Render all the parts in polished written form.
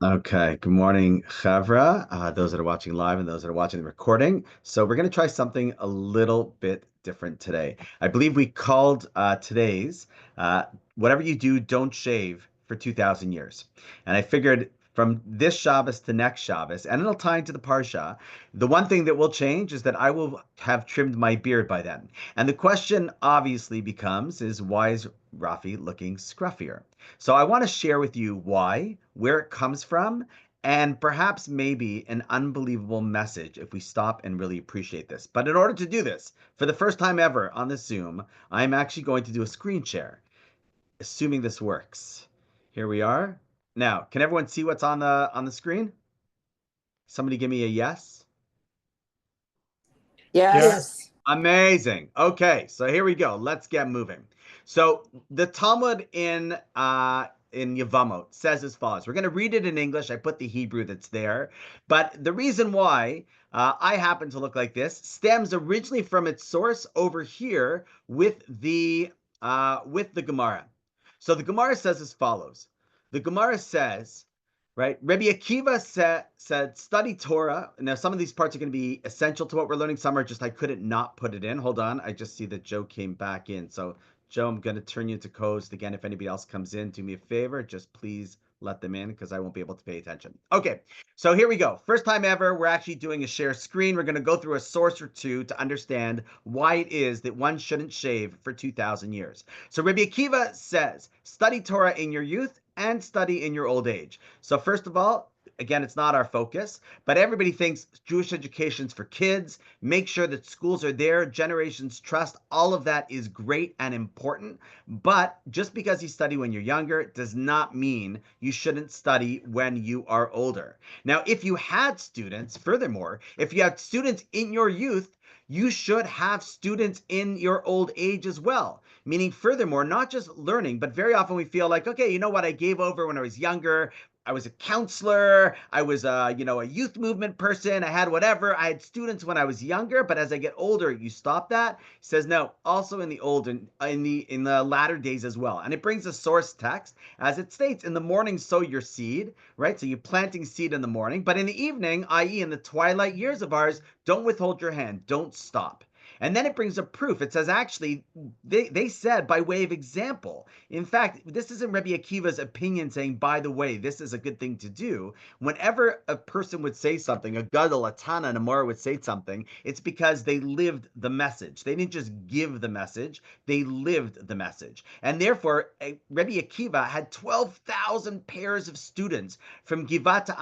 Okay, good morning, Chavra, those that are watching live and those that are watching the recording. So we're going to try something a little bit different today. I believe we called today's uh, Whatever You Do, Don't Shave for 2,000 Years. And I figured from this Shabbos to next Shabbos, and it'll tie into the Parsha, the one thing that will change is that I will have trimmed my beard by then. And the question obviously becomes, is why is Rafi looking scruffier? So I want to share with you why, where it comes from, and perhaps maybe an unbelievable message if we stop and really appreciate this. But in order to do this, for the first time ever on the Zoom, I'm actually going to do a screen share, assuming this works. Here we are. Now, can everyone see what's on the screen? Somebody give me a yes. Yes. Yes. Yes. Amazing. Okay, so here we go. Let's get moving. So the Talmud in Yevamot says as follows. We're going to read it in English. I put the Hebrew that's there, but the reason why I happen to look like this stems originally from its source over here with the Gemara. So the Gemara says as follows. The Gemara says, right? Rabbi Akiva said, study Torah. Now, some of these parts are going to be essential to what we're learning. Some are just, I couldn't not put it in. Hold on. I just see that Joe came back in. So, Joe, I'm going to turn you into co-host again. If anybody else comes in, do me a favor. Just please let them in because I won't be able to pay attention. Okay, so here we go. First time ever, we're actually doing a share screen. We're going to go through a source or two to understand why it is that one shouldn't shave for 2,000 years. So Rabbi Akiva says, study Torah in your youth and study in your old age. So first of all, again, it's not our focus, but everybody thinks Jewish education's for kids. Make sure that schools are there, generations trust, all of that is great and important. But just because you study when you're younger does not mean you shouldn't study when you are older. Now, if you had students, furthermore, if you had students in your youth, you should have students in your old age as well. Meaning, furthermore, not just learning, but very often we feel like, okay, you know what, I gave over when I was younger. I was a counselor. I was a youth movement person. I had whatever. I had students when I was younger, but as I get older, you stop that. He says no. Also in the in the latter days as well. And it brings a source text as it states, in the morning sow your seed, right? So you're planting seed in the morning, but in the evening, i.e., in the twilight years of ours, don't withhold your hand. Don't stop. And then it brings a proof. It says, actually, they said by way of example. In fact, this isn't Rabbi Akiva's opinion saying, by the way, this is a good thing to do. Whenever a person would say something, a gadol, a tana, and a mora would say something, it's because they lived the message. They didn't just give the message, they lived the message. And therefore, Rabbi Akiva had 12,000 pairs of students from Givata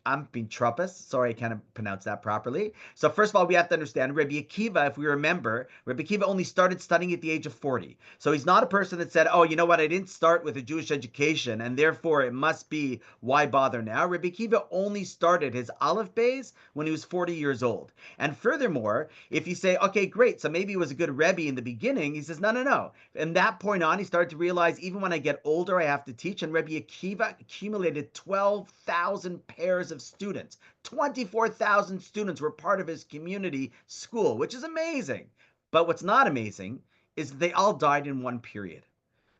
Ampintropos. Sorry, I can't pronounce that properly. So first of all, we have to understand Rabbi Akiva, if we remember, Rabbi Akiva only started studying at the age of 40. So he's not a person that said, oh, you know what, I didn't start with a Jewish education, and therefore it must be, why bother now? Rabbi Akiva only started his Aleph Beis when he was 40 years old. And furthermore, if you say, okay, great, so maybe he was a good Rebbe in the beginning, he says, no, no, no. From that point on, he started to realize, even when I get older, I have to teach, and Rabbi Akiva accumulated 12,000 pairs of students. 24,000 students were part of his community school, which is amazing. But what's not amazing is they all died in one period,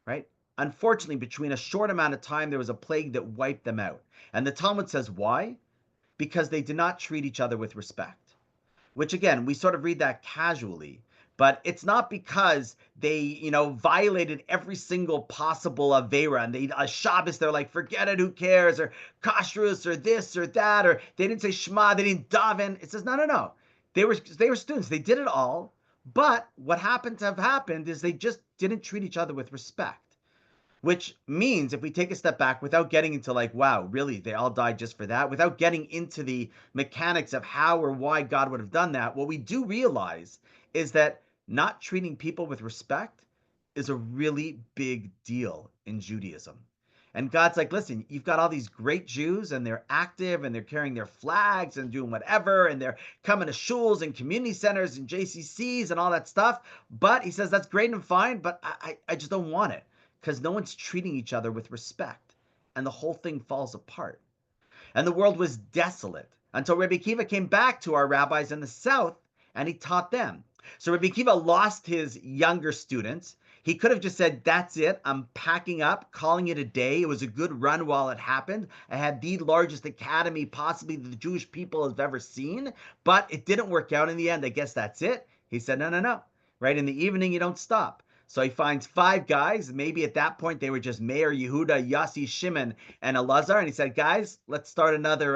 right? Unfortunately, between a short amount of time, there was a plague that wiped them out. And the Talmud says why? Because they did not treat each other with respect. Which again, we sort of read that casually, but it's not because they, violated every single possible Avera and they, Shabbos, they're like, forget it, who cares, or Kashrus, or this, or that, or they didn't say Shema, they didn't daven. It says, no, no, no. They were students. They did it all. But what happened to have happened is they just didn't treat each other with respect. Which means if we take a step back without getting into like, wow, really, they all died just for that, without getting into the mechanics of how or why God would have done that, what we do realize is that not treating people with respect is a really big deal in Judaism. And God's like, listen, you've got all these great Jews and they're active and they're carrying their flags and doing whatever and they're coming to shuls and community centers and JCCs and all that stuff. But he says, that's great and fine, but I just don't want it because no one's treating each other with respect. And the whole thing falls apart. And the world was desolate until Rabbi Akiva came back to our rabbis in the south and he taught them. So Rabbi Akiva lost his younger students. He could have just said, that's it. I'm packing up, calling it a day. It was a good run while it happened. I had the largest academy possibly the Jewish people have ever seen, but it didn't work out in the end. I guess that's it. He said, no, no, no. Right? In the evening, you don't stop. So he finds 5 guys. Maybe at that point they were just Meir, Yehuda, Yossi, Shimon, and Elazar. And he said, guys, let's start another,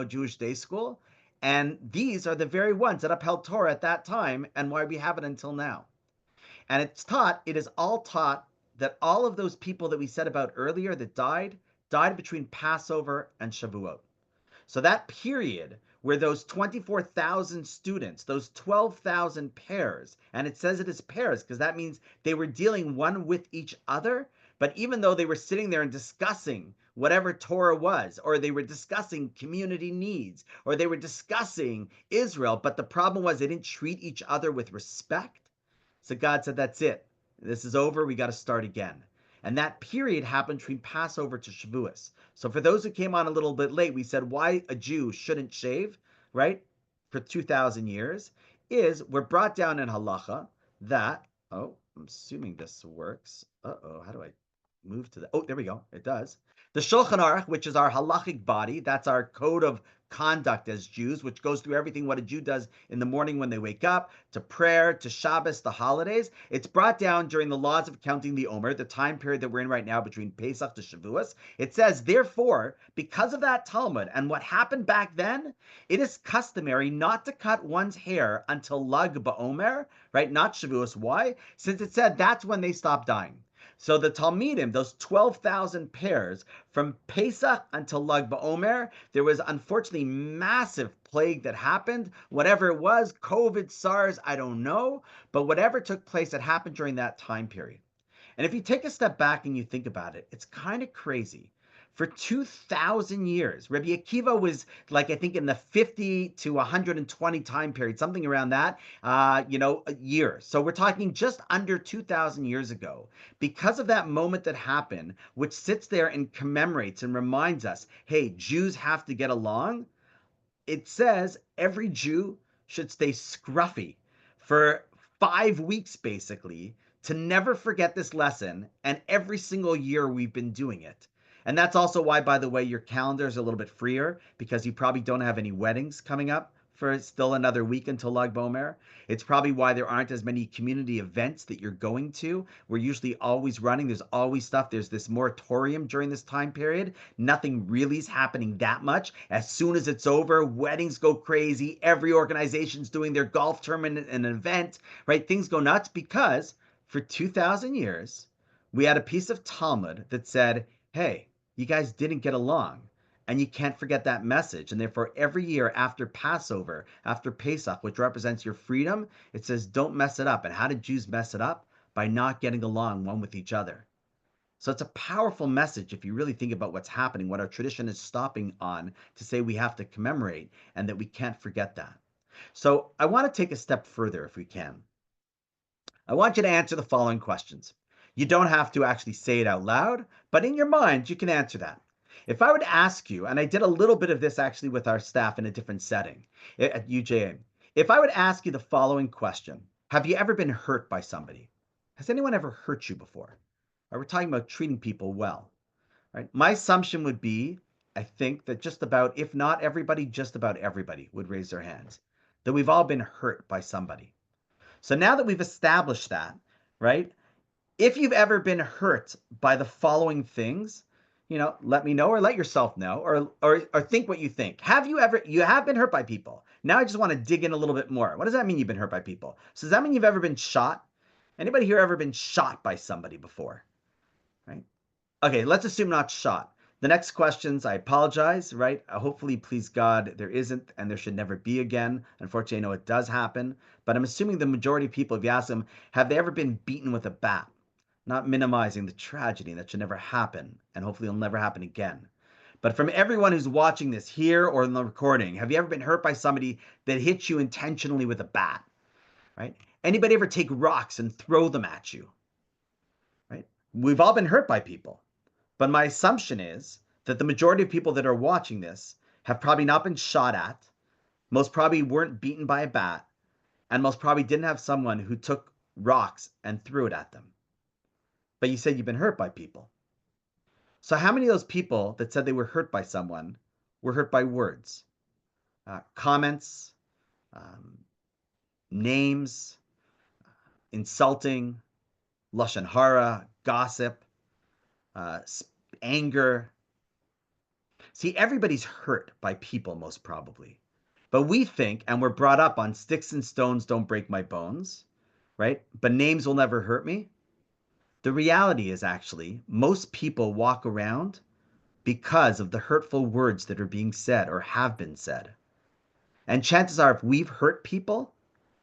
Jewish day school. And these are the very ones that upheld Torah at that time and why we have it until now. And it is all taught that all of those people that we said about earlier that died between Passover and Shavuot. So that period where those 24,000 students, those 12,000 pairs, and it says it is pairs because that means they were dealing one with each other. But even though they were sitting there and discussing whatever Torah was, or they were discussing community needs, or they were discussing Israel, but the problem was they didn't treat each other with respect. So God said, that's it. This is over. We got to start again. And that period happened between Passover to Shavuos. So for those who came on a little bit late, we said why a Jew shouldn't shave, right, for 2,000 years, is we're brought down in halacha that, I'm assuming this works. How do I move to the, there we go. It does. The Shulchan Aruch, which is our halachic body, that's our code of conduct as Jews, which goes through everything what a Jew does in the morning when they wake up, to prayer, to Shabbos, the holidays. It's brought down during the laws of counting the Omer, the time period that we're in right now between Pesach to Shavuos. It says, therefore, because of that Talmud and what happened back then, it is customary not to cut one's hair until Lag BaOmer, right? Not Shavuos. Why? Since it said that's when they stopped dying. So the Talmidim, those 12,000 pairs, from Pesach until Lag BaOmer, there was unfortunately massive plague that happened. Whatever it was, COVID, SARS, I don't know. But whatever took place, it happened during that time period. And if you take a step back and you think about it, it's kind of crazy. For 2,000 years, Rabbi Akiva was like, I think in the 50 to 120 time period, something around that, a year. So we're talking just under 2,000 years ago. Because of that moment that happened, which sits there and commemorates and reminds us, hey, Jews have to get along. It says every Jew should stay scruffy for 5 weeks, basically, to never forget this lesson. And every single year we've been doing it. And that's also why, by the way, your calendar is a little bit freer because you probably don't have any weddings coming up for still another week until Lag BaOmer. It's probably why there aren't as many community events that you're going to. We're usually always running. There's always stuff. There's this moratorium during this time period. Nothing really is happening that much. As soon as it's over, weddings go crazy. Every organization's doing their golf tournament and an event, right? Things go nuts because for 2,000 years, we had a piece of Talmud that said, hey, you guys didn't get along. And you can't forget that message. And therefore, every year after Passover, after Pesach, which represents your freedom, it says, don't mess it up. And how did Jews mess it up? By not getting along one with each other. So it's a powerful message if you really think about what's happening, what our tradition is stopping on to say we have to commemorate and that we can't forget that. So I want to take a step further if we can. I want you to answer the following questions. You don't have to actually say it out loud, but in your mind, you can answer that. If I would ask you, and I did a little bit of this actually with our staff in a different setting at UJA, if I would ask you the following question, have you ever been hurt by somebody? Has anyone ever hurt you before? We're talking about treating people well, right? My assumption would be, I think that just about, if not everybody, just about everybody would raise their hands, that we've all been hurt by somebody. So now that we've established that, right? If you've ever been hurt by the following things, let me know or let yourself know or think what you think. You have been hurt by people. Now I just want to dig in a little bit more. What does that mean you've been hurt by people? So does that mean you've ever been shot? Anybody here ever been shot by somebody before? Right? Okay, let's assume not shot. The next questions, I apologize, right? Hopefully, please God, there isn't and there should never be again. Unfortunately, I know it does happen, but I'm assuming the majority of people, if you ask them, have they ever been beaten with a bat? Not minimizing the tragedy that should never happen, and hopefully it'll never happen again. But from everyone who's watching this here or in the recording, have you ever been hurt by somebody that hit you intentionally with a bat? Right? Anybody ever take rocks and throw them at you? Right? We've all been hurt by people. But my assumption is that the majority of people that are watching this have probably not been shot at, most probably weren't beaten by a bat, and most probably didn't have someone who took rocks and threw it at them. but you said you've been hurt by people. So how many of those people that said they were hurt by someone were hurt by words, comments, um, names, insulting, lashon hara, gossip, uh, anger? See, everybody's hurt by people, most probably. But we think, and we're brought up on sticks and stones don't break my bones, right? But names will never hurt me. The reality is actually, most people walk around because of the hurtful words that are being said or have been said. And chances are, if we've hurt people,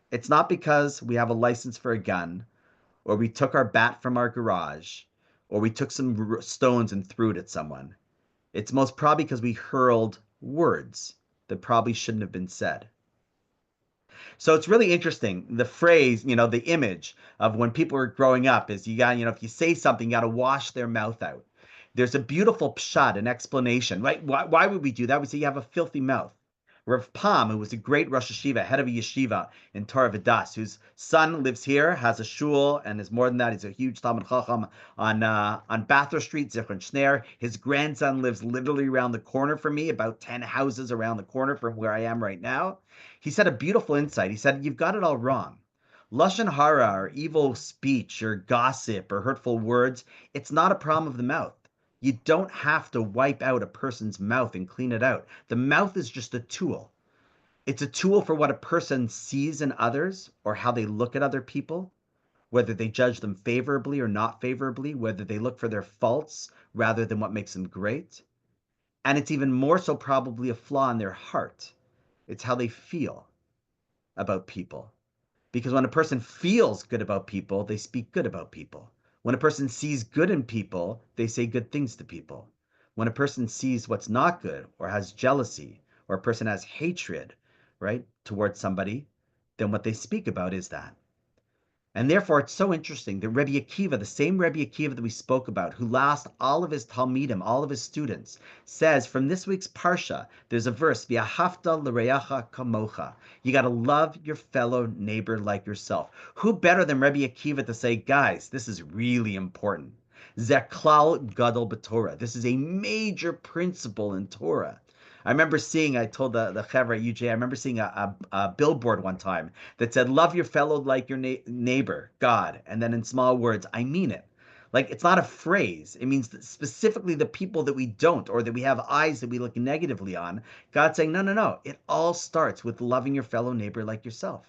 it's not because we have a license for a gun, or we took our bat from our garage, or we took some stones and threw it at someone. It's most probably because we hurled words that probably shouldn't have been said. So it's really interesting. The phrase, the image of when people are growing up is you got, if you say something, you got to wash their mouth out. There's a beautiful pshat, an explanation, right? Why would we do that? We say you have a filthy mouth. Rav Pam, who was a great Rosh Yeshiva, head of a yeshiva in Torah Vidas, whose son lives here, has a shul, and is more than that. He's a huge Talmud Chacham on Bathurst Street, Zichron Shner. His grandson lives literally around the corner from me, about 10 houses around the corner from where I am right now. He said a beautiful insight. He said, you've got it all wrong. Lashon hara, or evil speech, or gossip, or hurtful words, it's not a problem of the mouth. You don't have to wipe out a person's mouth and clean it out. The mouth is just a tool. It's a tool for what a person sees in others or how they look at other people, whether they judge them favorably or not favorably, whether they look for their faults rather than what makes them great. And it's even more so probably a flaw in their heart. It's how they feel about people. Because when a person feels good about people, they speak good about people. When a person sees good in people, they say good things to people. When a person sees what's not good or has jealousy or a person has hatred, right, towards somebody, then what they speak about is that. And therefore, it's so interesting that Rabbi Akiva, the same Rabbi Akiva that we spoke about, who lost all of his Talmidim, all of his students, says from this week's Parsha, there's a verse, V'ahavta l'reacha kamocha. You got to love your fellow neighbor like yourself. Who better than Rabbi Akiva to say, guys, this is really important. Zeklal gadol b'Torah. This is a major principle in Torah. I remember seeing, I told the Chevra at UJ, I remember seeing a billboard one time that said, love your fellow like your neighbor, God. And then in small words, I mean it. Like, it's not a phrase. It means that specifically the people that we don't, or that we have eyes that we look negatively on. God's saying, no, no, no. It all starts with loving your fellow neighbor like yourself.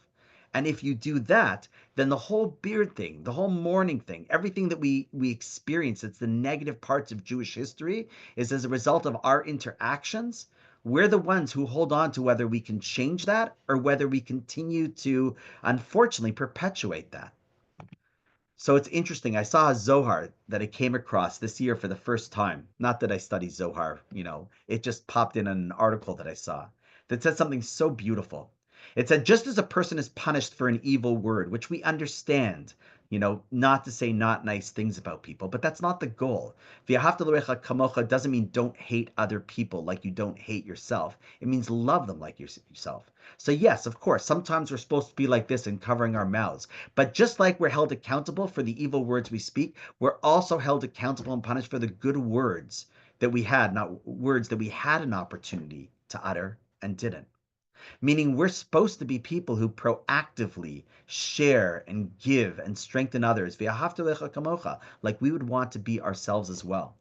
And if you do that, then the whole beard thing, the whole mourning thing, everything that we experience, it's the negative parts of Jewish history, is as a result of our interactions. We're the ones who hold on to whether we can change that or whether we continue to, unfortunately, perpetuate that. So it's interesting. I saw a Zohar that I came across this year for the first time. Not that I study Zohar, it just popped in an article that I saw that said something so beautiful. It said, just as a person is punished for an evil word, which we understand, not to say not nice things about people, but that's not the goal. V'ahavta l'reacha kamocha doesn't mean don't hate other people like you don't hate yourself. It means love them like yourself. So yes, of course, sometimes we're supposed to be like this and covering our mouths. But just like we're held accountable for the evil words we speak, we're also held accountable and punished for the good words that we had, not words that we had an opportunity to utter and didn't. Meaning we're supposed to be people who proactively share and give and strengthen others, like we would want to be ourselves as well.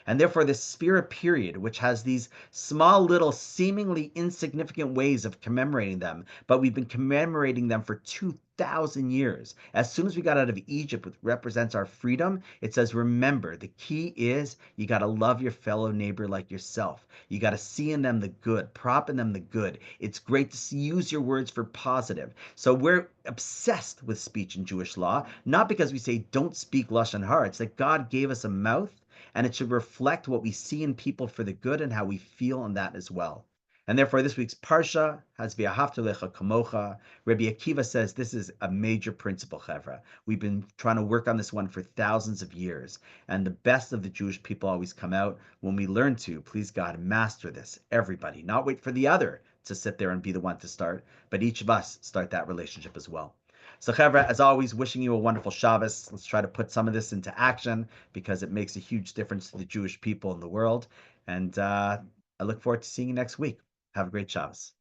And therefore, this Spirit period, which has these small, little, seemingly insignificant ways of commemorating them, but we've been commemorating them for 2,000 years. As soon as we got out of Egypt, which represents our freedom, it says, remember, the key is you got to love your fellow neighbor like yourself. You got to see in them the good, prop in them the good. It's great to use your words for positive. So we're obsessed with speech in Jewish law, not because we say don't speak lashon hara. It's that God gave us a mouth, and it should reflect what we see in people for the good and how we feel on that as well. And therefore, this week's Parsha has V'ahavta lecha kamocha. Rabbi Akiva says this is a major principle, Chevra. We've been trying to work on this one for thousands of years. And the best of the Jewish people always come out when we learn to, please God, master this, everybody. Not wait for the other to sit there and be the one to start, but each of us start that relationship as well. So, Chevra, as always, wishing you a wonderful Shabbos. Let's try to put some of this into action because it makes a huge difference to the Jewish people in the world. And I look forward to seeing you next week. Have a great Shabbos.